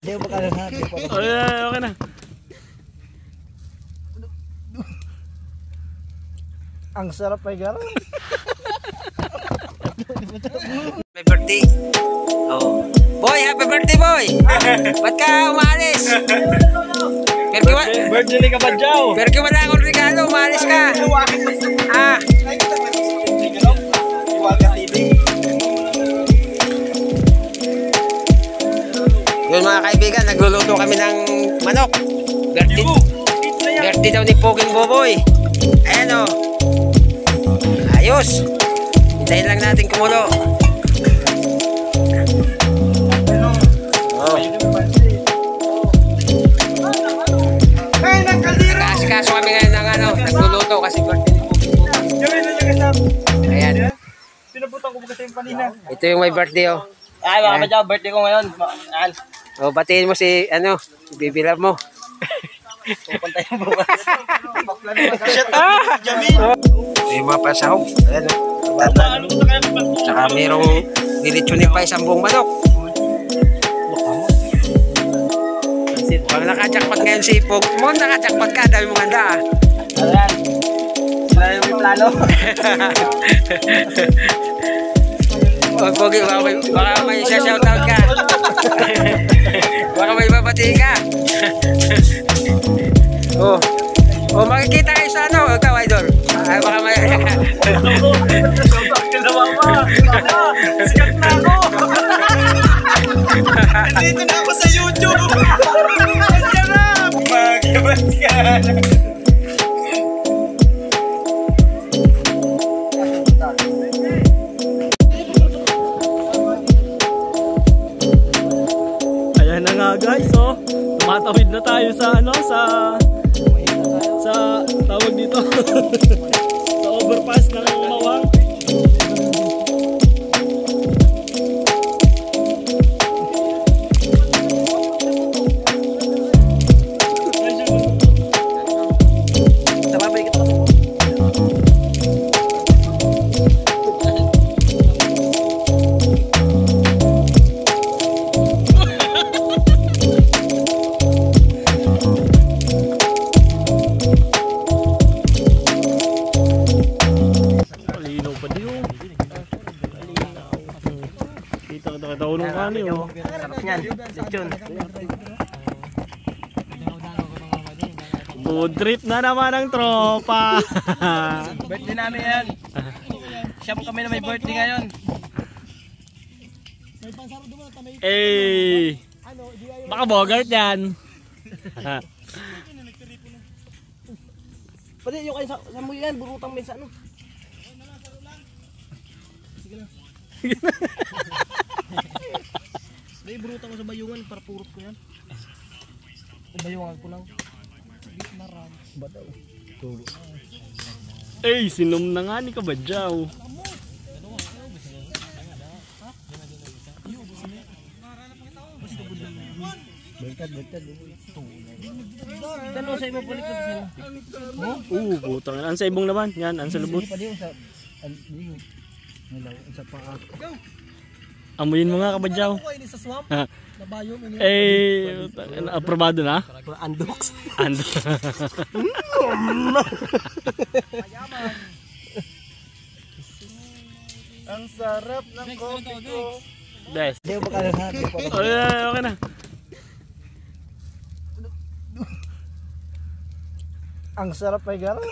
Hindi ko makalahat. Okay na. Ang sarap ay gano'n. Happy birthday. Oh. Boy, happy birthday boy. Ba't ka umalis? Birthday ni Kabadyaw. Pero wala akong regalo, umalis ka. Ah. Yun mga kaibigan, nagluluto kami ng manok. Birthday daw ni Poging Boboy. Ayan o. Ayos. Hintayin lang natin kumulo. Nag-asikaso kami ngayon ng nagluluto kasi birthday ni Poging Boboy. Ayan. Pinabutan ko kasi yung panina. Ito yung may birthday o. Ay mga Kabadyaw, birthday ko ngayon. O, batiin mo si, bibilab mo. Pupunta yung bukas. Yung mga pasahog. Ayan o. Tsaka mayroong nilitsunin pa isang buong manok. Pag nakajakpat ngayon si Pog, mo nakajakpat ka, dami mong handa ah. Ayan. Wala yung plano. O, Pogi, baka may shoutout ka. Baka may babatiin ka. Makikita kayo sa ikaw, idol. Baka may... Shoutout ka na mama. Sikat na ako. Nandito na ako sa YouTube. Nandiyan na. Magabat ka. Ayan na nga guys, tumatawid na tayo sa sa tawag dito sa overpass ng Mawang. Sarap niyan. Lechon. Food trip na naman ang tropa. Birthday namin yan. Siyam kami na may birthday ngayon. Eh, baka Bogart yan. Pwede yung kayo sa mo yan, burutang may sa ano. Sige lang. May burutang ko sa bayungan para purot ko yan. Bayungan ko lang. Ba daw? Eh, sinom na nga ni Kabadyaw. Dalo sa imo balik na siya. Putang. Ang sa ibong naman. Yan, ang sa lubot. Amuyin mo nga Kabadyaw. Eh, aprobado na? Andox. Ang sarap ng coffee ko. Best. Hindi ko makalahat. Okay na. Ang sarap ay gano'n.